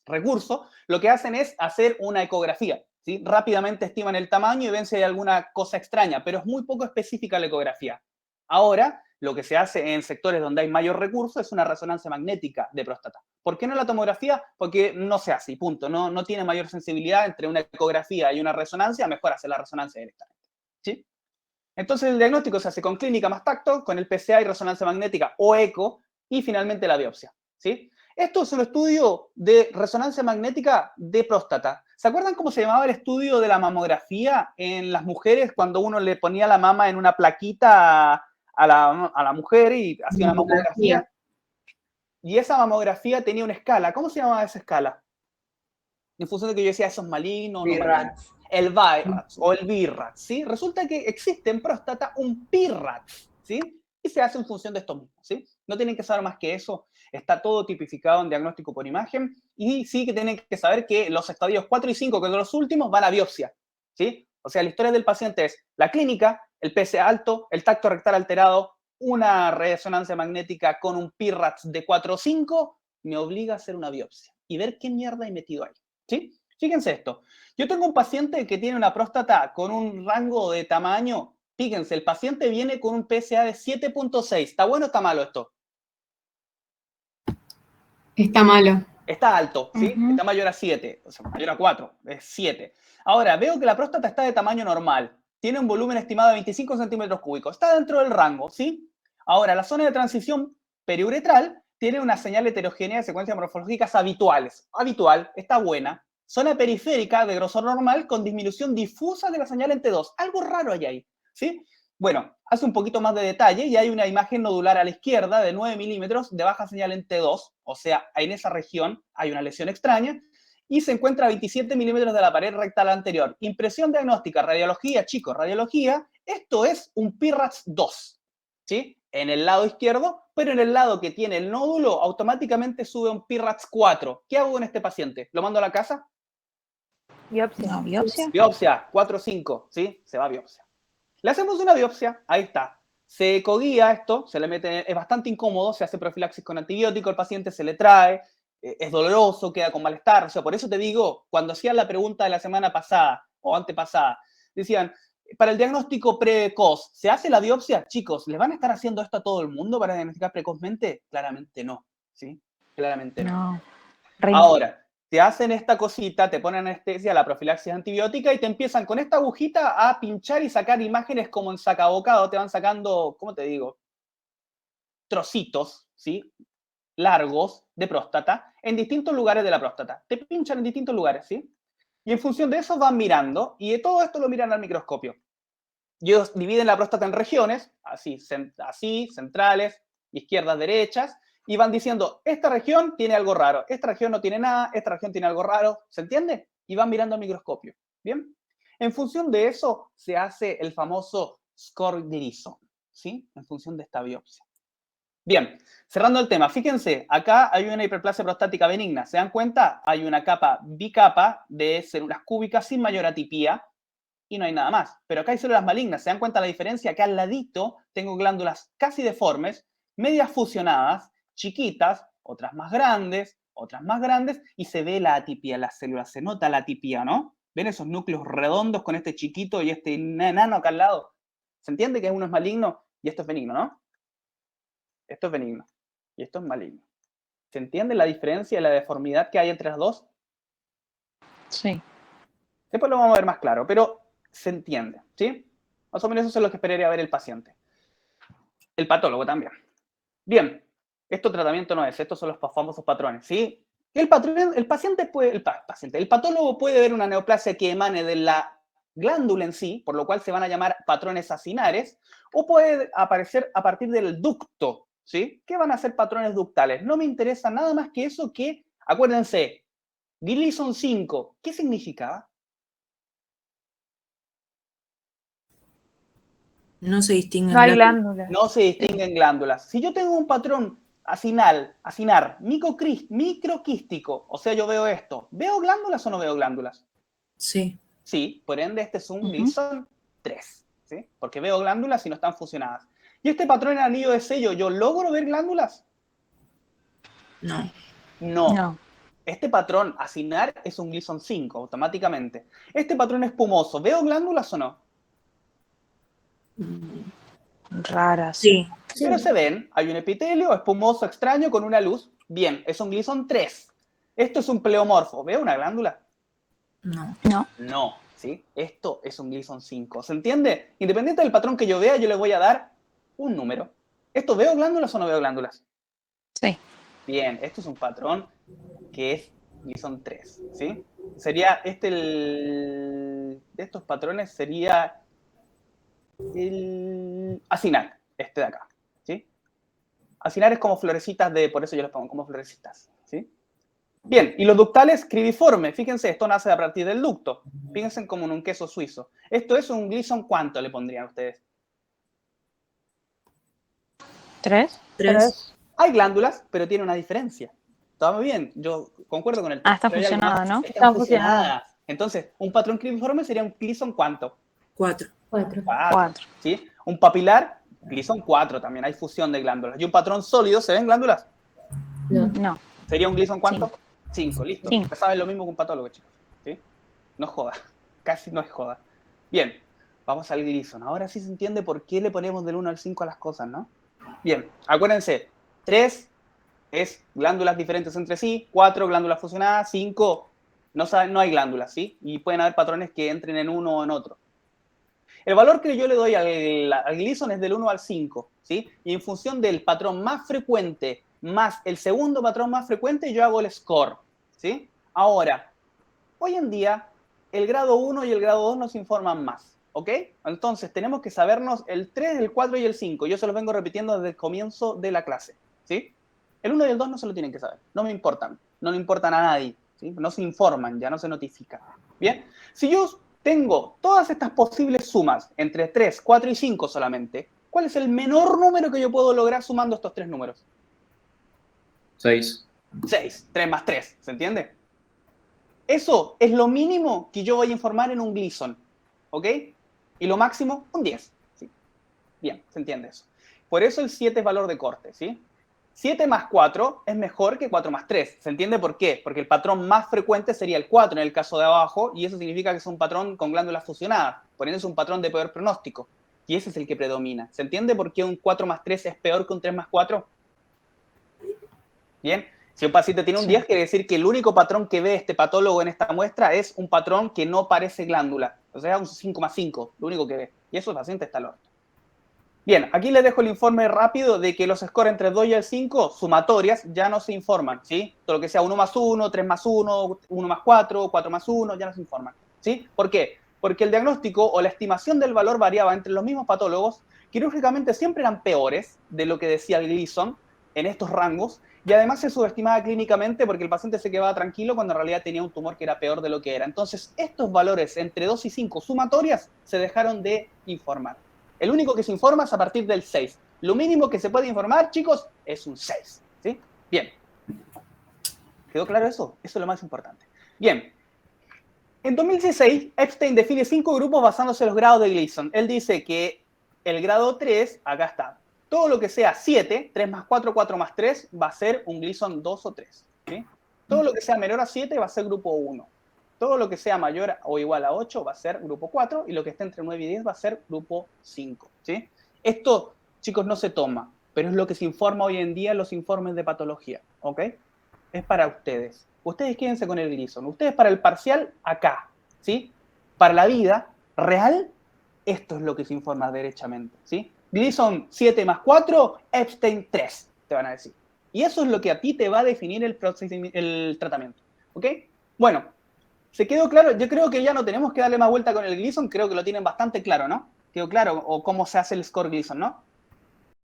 recurso, lo que hacen es hacer una ecografía, ¿sí? Rápidamente estiman el tamaño y ven si hay alguna cosa extraña, pero es muy poco específica la ecografía. Ahora, lo que se hace en sectores donde hay mayor recurso es una resonancia magnética de próstata. ¿Por qué no la tomografía? Porque no se hace y punto. No tiene mayor sensibilidad entre una ecografía y una resonancia, mejor hacer la resonancia directamente. ¿Sí? Entonces el diagnóstico se hace con clínica más tacto, con el PSA y resonancia magnética o eco, y finalmente la biopsia. ¿Sí? Esto es un estudio de resonancia magnética de próstata. ¿Se acuerdan cómo se llamaba el estudio de la mamografía en las mujeres cuando uno le ponía la mama en una plaquita a la mujer y hacía una mamografía? Y esa mamografía tenía una escala. ¿Cómo se llamaba esa escala? En función de que yo decía, eso es maligno o no maligno. El VIRATS o el BIRATS, ¿sí? Resulta que existe en próstata un PIRATS, ¿sí? Y se hace en función de esto mismo, ¿sí? No tienen que saber más que eso. Está todo tipificado en diagnóstico por imagen. Y sí que tienen que saber que los estadios 4 y 5, que son los últimos, van a biopsia, ¿sí? O sea, la historia del paciente es la clínica, el PSA alto, el tacto rectal alterado, una resonancia magnética con un PIRATS de 4 o 5, me obliga a hacer una biopsia y ver qué mierda hay metido ahí, ¿sí? Fíjense esto. Yo tengo un paciente que tiene una próstata con un rango de tamaño. Fíjense, el paciente viene con un PSA de 7.6. ¿Está bueno o está malo esto? Está malo. Está alto, ¿sí? Está mayor a 7, o sea, mayor a 4, es 7. Ahora, veo que la próstata está de tamaño normal. Tiene un volumen estimado de 25 centímetros cúbicos. Está dentro del rango, ¿sí? Ahora, la zona de transición periuretral tiene una señal heterogénea de secuencias morfológicas habituales. Habitual, está buena. Zona periférica de grosor normal con disminución difusa de la señal en T2. Algo raro hay ahí, ¿sí? Bueno, hace un poquito más de detalle y hay una imagen nodular a la izquierda de 9 milímetros de baja señal en T2, o sea, en esa región hay una lesión extraña, y se encuentra a 27 milímetros de la pared rectal anterior. Impresión diagnóstica, radiología, chicos, radiología, esto es un PIRATS 2, ¿sí? En el lado izquierdo, pero en el lado que tiene el nódulo, automáticamente sube un PIRATS 4. ¿Qué hago con este paciente? ¿Lo mando a la casa? Biopsia. No, biopsia. Biopsia, 4 o 5, ¿sí? Se va a biopsia. Le hacemos una biopsia, ahí está. Se ecoguía esto, se le mete, es bastante incómodo, se hace profilaxis con antibiótico, el paciente se le trae, es doloroso, queda con malestar. O sea, por eso te digo, cuando hacían la pregunta de la semana pasada o antepasada, decían, para el diagnóstico precoz, ¿se hace la biopsia? Chicos, ¿les van a estar haciendo esto a todo el mundo para diagnosticar precozmente? Claramente no, ¿sí? Claramente no. Ahora, te hacen esta cosita, te ponen anestesia, la profilaxis antibiótica y te empiezan con esta agujita a pinchar y sacar imágenes como en sacabocado, te van sacando, ¿cómo te digo? Trocitos, ¿sí? Largos de próstata en distintos lugares de la próstata. Te pinchan en distintos lugares, ¿sí? Y en función de eso van mirando y de todo esto lo miran al microscopio. Y ellos dividen la próstata en regiones, así, centrales, izquierdas, derechas, y van diciendo, esta región tiene algo raro, esta región no tiene nada, esta región tiene algo raro, ¿se entiende? Y van mirando al microscopio, ¿bien? En función de eso se hace el famoso score Gleason, ¿sí? En función de esta biopsia. Bien, cerrando el tema, fíjense, acá hay una hiperplasia prostática benigna, ¿se dan cuenta? Hay una capa bicapa de células cúbicas sin mayor atipía, y no hay nada más. Pero acá hay células malignas. ¿Se dan cuenta la diferencia? Acá al ladito tengo glándulas casi deformes, medias fusionadas, chiquitas, otras más grandes, y se ve la atipía en las células. Se nota la atipía, ¿no? ¿Ven esos núcleos redondos con este chiquito y este enano acá al lado? ¿Se entiende que uno es maligno y esto es benigno, no? Esto es benigno y esto es maligno. ¿Se entiende la diferencia y la deformidad que hay entre las dos? Sí. Después lo vamos a ver más claro, pero se entiende, ¿sí? Más o menos eso es lo que esperaría ver el paciente. El patólogo también. Bien, esto tratamiento no es, estos son los famosos patrones, ¿sí? El patólogo puede ver una neoplasia que emane de la glándula en sí, por lo cual se van a llamar patrones acinares, o puede aparecer a partir del ducto, ¿sí? ¿Qué van a ser patrones ductales? No me interesa nada más que eso que, acuérdense, Gleason 5, ¿qué significaba? No se distinguen No hay glándulas. glándulas. No se distinguen glándulas. Si yo tengo un patrón acinar, microquístico, o sea, yo veo esto, ¿veo glándulas o no veo glándulas? Sí. Sí, por ende este es un Gleason 3, ¿sí? Porque veo glándulas y no están fusionadas. ¿Y este patrón en anillo de sello, yo logro ver glándulas? No. No. Este patrón acinar es un Gleason 5, automáticamente. Este patrón espumoso, ¿veo glándulas o no? Raras. Sí. Pero se ven, hay un epitelio espumoso extraño con una luz. Bien, es un Gleason 3. Esto es un pleomorfo. ¿Ve una glándula? No. No, ¿sí? Esto es un Gleason 5. ¿Se entiende? Independiente del patrón que yo vea, yo le voy a dar un número. ¿Esto veo glándulas o no veo glándulas? Sí. Bien, esto es un patrón que es Gleason 3, ¿sí? Sería de estos patrones sería el acinar, este de acá, ¿sí? Acinar es como florecitas por eso yo los pongo como florecitas, ¿sí? Bien, y los ductales cribiformes, fíjense, esto nace a partir del ducto. Fíjense como en un queso suizo. Esto es un Gleason, ¿cuánto le pondrían ustedes? 3. 3. Hay glándulas, pero tiene una diferencia. Está muy bien, yo concuerdo con el Ah, está pero hay fusionada, algo más. ¿no? Están fusionadas. Entonces, un patrón cribiforme sería un Gleason, ¿cuánto? 4. 4. ¿Sí? Un papilar, Gleason 4 también, hay fusión de glándulas. Y un patrón sólido, ¿se ven glándulas? No. ¿Sería un Gleason cuánto? 5, listo. 5. Saben lo mismo que un patólogo, chicos. ¿Sí? No es joda, casi no es joda. Bien, vamos al Gleason. Ahora sí se entiende por qué le ponemos del 1 al 5 a las cosas, ¿no? Bien, acuérdense, 3 es glándulas diferentes entre sí, 4 glándulas fusionadas, 5 no hay glándulas, ¿sí? Y pueden haber patrones que entren en uno o en otro. El valor que yo le doy al Gleason es del 1 al 5, ¿sí? Y en función del patrón más frecuente más el segundo patrón más frecuente, yo hago el score, ¿sí? Ahora, hoy en día, el grado 1 y el grado 2 nos informan más, ¿ok? Entonces, tenemos que sabernos el 3, el 4 y el 5. Yo se los vengo repitiendo desde el comienzo de la clase, ¿sí? El 1 y el 2 no se lo tienen que saber, no me importan, no le importan a nadie, ¿sí? No se informan, ya no se notifican, ¿bien? Si yo tengo todas estas posibles sumas entre 3, 4 y 5 solamente, ¿cuál es el menor número que yo puedo lograr sumando estos tres números? 6. 6, 3 más 3, ¿se entiende? Eso es lo mínimo que yo voy a informar en un Gleason, ¿ok? Y lo máximo, un 10. ¿Sí? Bien, se entiende eso. Por eso el 7 es valor de corte, ¿sí? 7 más 4 es mejor que 4 más 3. ¿Se entiende por qué? Porque el patrón más frecuente sería el 4 en el caso de abajo, y eso significa que es un patrón con glándulas fusionadas. Por ende es un patrón de peor pronóstico. Y ese es el que predomina. ¿Se entiende por qué un 4 más 3 es peor que un 3 más 4? Bien, si un paciente tiene un 10, quiere decir que el único patrón que ve este patólogo en esta muestra es un patrón que no parece glándula. O sea, un 5,5, lo único que ve. Y eso el paciente está al orto. Bien, aquí les dejo el informe rápido de que los scores entre el 2 y el 5, sumatorias, ya no se informan, ¿sí? Todo lo que sea 1 más 1, 3 más 1, 1 más 4, 4 más 1, ya no se informan, ¿sí? ¿Por qué? Porque el diagnóstico o la estimación del valor variaba entre los mismos patólogos, quirúrgicamente siempre eran peores de lo que decía el Gleason en estos rangos, y además se subestimaba clínicamente porque el paciente se quedaba tranquilo cuando en realidad tenía un tumor que era peor de lo que era. Entonces, estos valores entre 2 y 5 sumatorias se dejaron de informar. El único que se informa es a partir del 6. Lo mínimo que se puede informar, chicos, es un 6. ¿Sí? Bien. ¿Quedó claro eso? Eso es lo más importante. Bien. En 2016, Epstein define 5 grupos basándose en los grados de Gleason. Él dice que el grado 3, acá está, todo lo que sea 7, 3 más 4, 4 más 3, va a ser un Gleason 2 o 3. ¿Sí? Todo lo que sea menor a 7 va a ser grupo 1. Todo lo que sea mayor o igual a 8 va a ser grupo 4 y lo que esté entre 9 y 10 va a ser grupo 5. ¿Sí? Esto, chicos, no se toma, pero es lo que se informa hoy en día en los informes de patología. ¿Ok? Es para ustedes. Ustedes quédense con el Gleason. Ustedes para el parcial, acá. ¿Sí? Para la vida real, esto es lo que se informa derechamente. ¿Sí? Gleason 7 más 4, Epstein 3, te van a decir. Y eso es lo que a ti te va a definir el tratamiento. ¿Ok? Bueno, ¿se quedó claro? Yo creo que ya no tenemos que darle más vuelta con el Gleason, creo que lo tienen bastante claro, ¿no? ¿Quedó claro? O cómo se hace el score Gleason, ¿no?